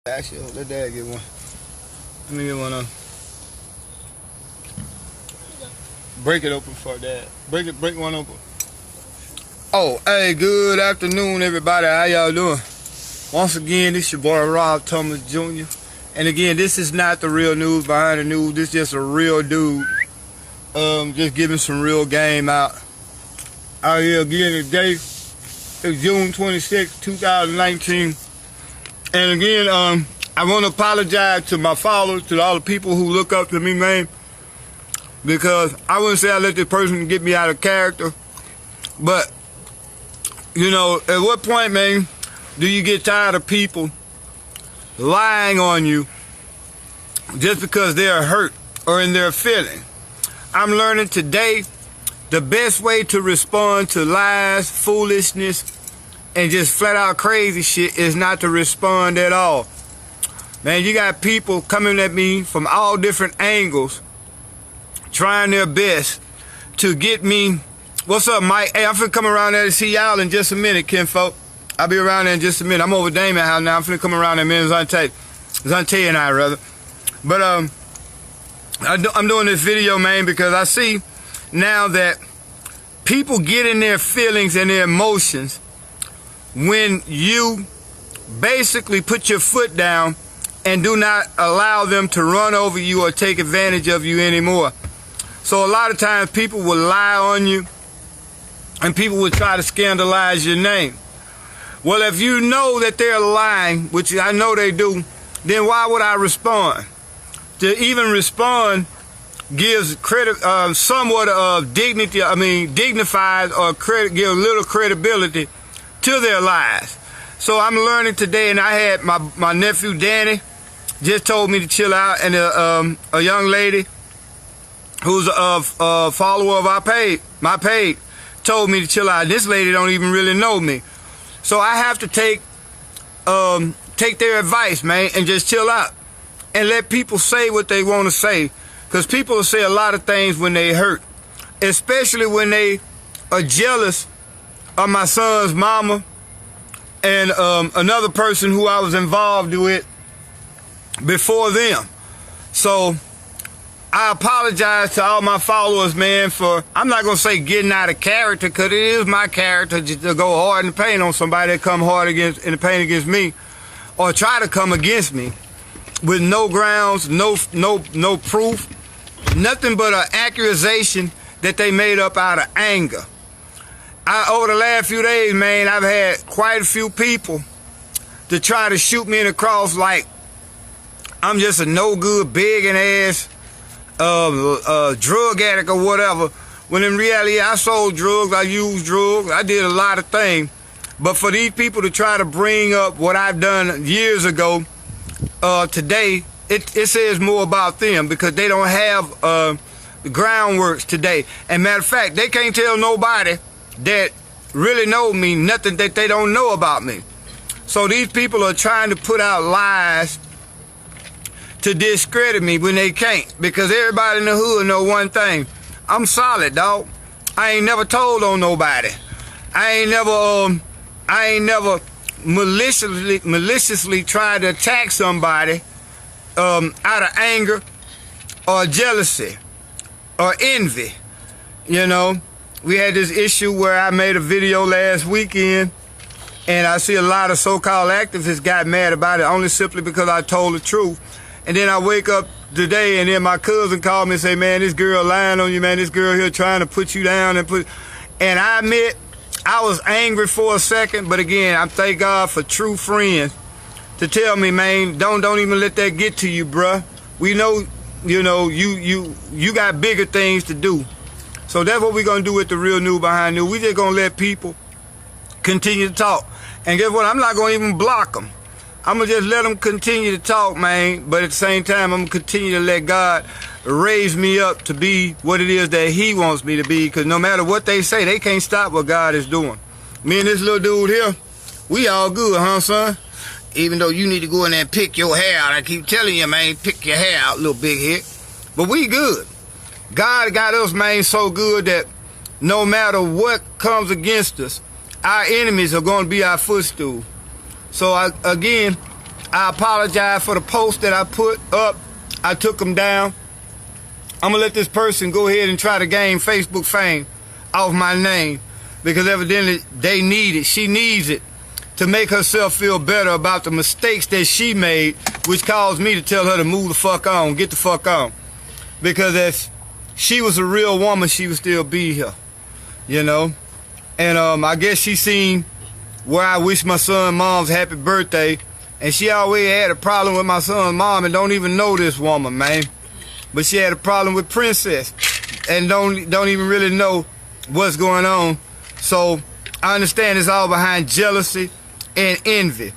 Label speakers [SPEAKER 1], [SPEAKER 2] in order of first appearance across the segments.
[SPEAKER 1] Actually, let Dad get one. Let me get one of them. Break it open for Dad. Break one open. Oh, hey, good afternoon, everybody. How y'all doing? Once again, this your boy Rob Thomas Jr. And again, this is not the real news behind the news. This is just a real dude. Just giving some real game out here again today. It's June 26, 2019. And again, I want to apologize to my followers, to all the people who look up to me, man, because I wouldn't say I let this person get me out of character, but, you know, at what point, man, do you get tired of people lying on you just because they're hurt or in their feeling? I'm learning today the best way to respond to lies, foolishness, and just flat out crazy shit is not to respond at all. Man, you got people coming at me from all different angles, trying their best to get me. What's up, Mike? Hey, I'm finna come around there to see y'all in just a minute, kinfolk. I'll be around there in just a minute. I'm over Damon house now. I'm finna come around there in a minute. Zante and I, rather. But I'm doing this video, man, because I see now that people get in their feelings and their emotions when you basically put your foot down and do not allow them to run over you or take advantage of you anymore. So a lot of times people will lie on you and people will try to scandalize your name. Well, if you know that they're lying, which I know they do, then why would I respond? To even respond gives credit, somewhat of dignity, dignifies or give a little credibility to their lies. So I'm learning today, and I had my nephew Danny just told me to chill out, and a young lady who's a follower of my page, told me to chill out. This lady don't even really know me, so I have to take their advice, man, and just chill out and let people say what they want to say, because people will say a lot of things when they hurt, especially when they are jealous of my son's mama and another person who I was involved with before them. So I apologize to all my followers, man, for, I'm not going to say getting out of character, because it is my character to go hard in the paint on somebody that come hard in the paint against me or try to come against me with no grounds, no proof, nothing but an accusation that they made up out of anger. Over the last few days, man, I've had quite a few people to try to shoot me in the cross like I'm just a no good, begging ass drug addict or whatever. When in reality, I sold drugs, I used drugs, I did a lot of things. But for these people to try to bring up what I've done years ago, today, it says more about them, because they don't have the groundworks today. And matter of fact, they can't tell nobody that really know me nothing that they don't know about me. So these people are trying to put out lies to discredit me when they can't, because everybody in the hood know one thing: I'm solid, dog. I ain't never told on nobody. I ain't never maliciously tried to attack somebody out of anger or jealousy or envy. You know, we had this issue where I made a video last weekend, and I see a lot of so-called activists got mad about it only simply because I told the truth. And then I wake up today, and then my cousin called me and say, man, this girl lying on you, man. This girl here trying to put you down and I admit I was angry for a second, but again, I thank God for true friends to tell me, man, don't even let that get to you, bruh. We know, you know, you got bigger things to do. So that's what we're going to do with the real news behind news. We just going to let people continue to talk. And guess what? I'm not going to even block them. I'm going to just let them continue to talk, man. But at the same time, I'm going to continue to let God raise me up to be what it is that he wants me to be. Because no matter what they say, they can't stop what God is doing. Me and this little dude here, we all good, huh, son? Even though you need to go in there and pick your hair out. I keep telling you, man, pick your hair out, little big head. But we good. God got us, man, so good that no matter what comes against us, our enemies are going to be our footstool. So again, I apologize for the post that I put up. I took them down. I'm going to let this person go ahead and try to gain Facebook fame off my name because evidently they need it. She needs it to make herself feel better about the mistakes that she made, which caused me to tell her to move the fuck on, get the fuck on. Because if she was a real woman, she would still be here, you know? And I guess she seen where I wish my son mom's happy birthday, and she always had a problem with my son's mom and don't even know this woman, man. But she had a problem with Princess and don't even really know what's going on. So I understand it's all behind jealousy and envy.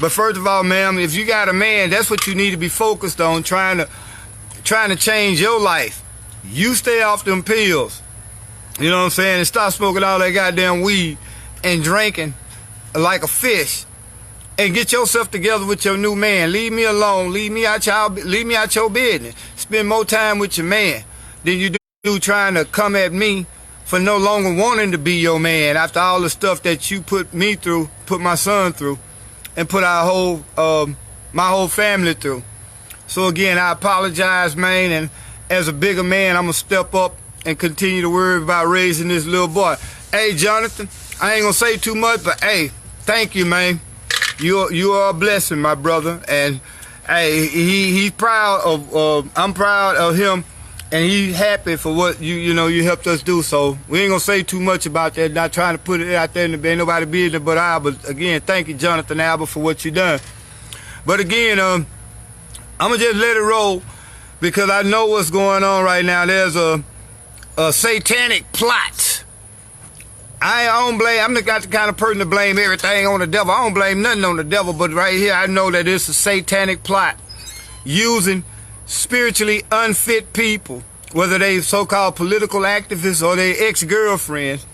[SPEAKER 1] But first of all, ma'am, if you got a man, that's what you need to be focused on, trying to change your life. You stay off them pills, you know what I'm saying, and stop smoking all that goddamn weed and drinking like a fish, and get yourself together with your new man. Leave me alone. Leave me out your business. Spend more time with your man than you do trying to come at me for no longer wanting to be your man after all the stuff that you put me through, put my son through, and put our whole my whole family through. So again, I apologize, man, and as a bigger man, I'm gonna step up and continue to worry about raising this little boy. Hey, Jonathan, I ain't gonna say too much, but hey, thank you, man. You are a blessing, my brother, and hey, he's proud of. I'm proud of him, and he's happy for what you helped us do. So we ain't gonna say too much about that. Not trying to put it out there, and ain't nobody business but I. But again, thank you, Jonathan Albert, for what you done. But again, I'm gonna just let it roll because I know what's going on right now. There's a satanic plot. I don't blame, I'm not the kind of person to blame everything on the devil. I don't blame nothing on the devil, but right here I know that it's a satanic plot using spiritually unfit people, whether they so-called political activists or they ex-girlfriends,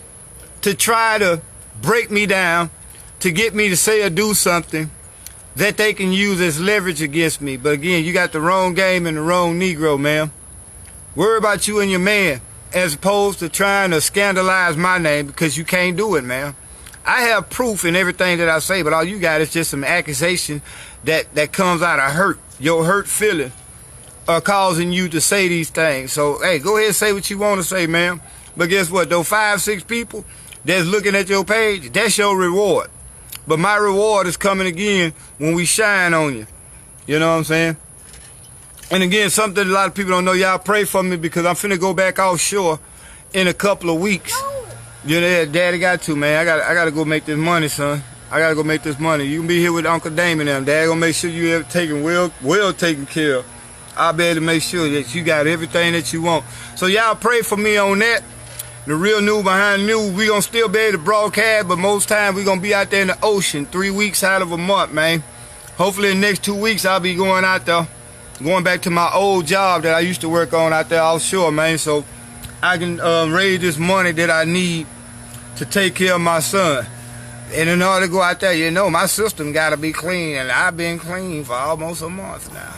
[SPEAKER 1] to try to break me down, to get me to say or do something that they can use as leverage against me. But again, you got the wrong game and the wrong Negro, ma'am. Worry about you and your man, as opposed to trying to scandalize my name, because you can't do it, man. I have proof in everything that I say, but all you got is just some accusation that comes out of hurt. Your hurt feeling are causing you to say these things. So, hey, go ahead and say what you want to say, man. But guess what? Those 5-6 people that's looking at your page, that's your reward. But my reward is coming again when we shine on you. You know what I'm saying? And again, something a lot of people don't know, y'all pray for me because I'm finna go back offshore in a couple of weeks. You know, Daddy got to, man. I gotta go make this money, son. I gotta go make this money. You can be here with Uncle Damon and them. Dad gonna make sure you have taken well taken care of. I'll be able to make sure that you got everything that you want. So y'all pray for me on that. The real news behind the news, we gonna still be able to broadcast, but most times we gonna be out there in the ocean 3 weeks out of a month, man. Hopefully in the next 2 weeks I'll be going out there. Going back to my old job that I used to work on out there offshore, man, so I can raise this money that I need to take care of my son. And in order to go out there, you know, my system got to be clean, and I've been clean for almost a month now.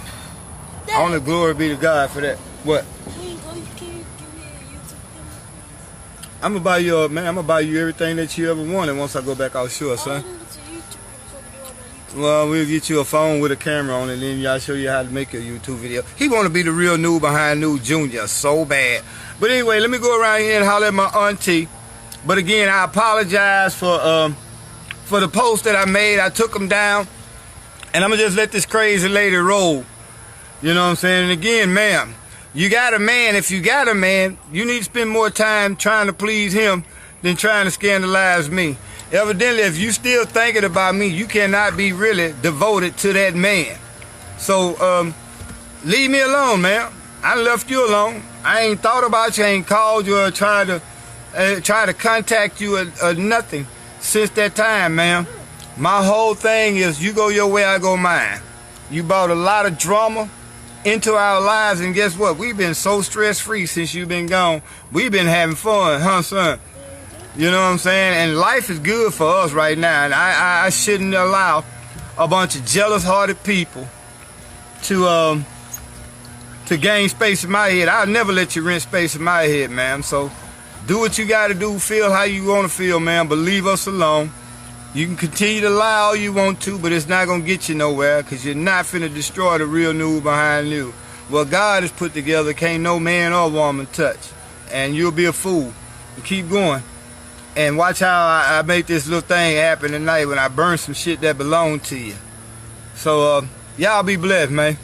[SPEAKER 1] Dad, only glory be to God for that. What? I'm gonna buy you, man. I'm gonna buy you everything that you ever wanted once I go back offshore, son. Well, we'll get you a phone with a camera on it, and then y'all show you how to make a YouTube video. He want to be the real new behind new junior so bad. But anyway, let me go around here and holler at my auntie. But again, I apologize for the post that I made. I took them down, and I'm gonna just let this crazy lady roll. You know what I'm saying? And again, ma'am, you got a man. If you got a man, you need to spend more time trying to please him than trying to scandalize me. Evidently, if you still thinking about me, you cannot be really devoted to that man. So, leave me alone, man. I left you alone. I ain't thought about you, I ain't called you or tried to contact you or nothing since that time, man. My whole thing is you go your way, I go mine. You brought a lot of drama into our lives, and guess what? We've been so stress-free since you've been gone. We've been having fun, huh, son? You know what I'm saying? And life is good for us right now. And I shouldn't allow a bunch of jealous-hearted people to gain space in my head. I'll never let you rent space in my head, man. So do what you got to do. Feel how you want to feel, man. But leave us alone. You can continue to lie all you want to, but it's not going to get you nowhere, because you're not finna destroy the real news behind you. What God has put together can't no man or woman touch. And you'll be a fool. Keep going. And watch how I make this little thing happen tonight when I burn some shit that belonged to you. So, y'all be blessed, man.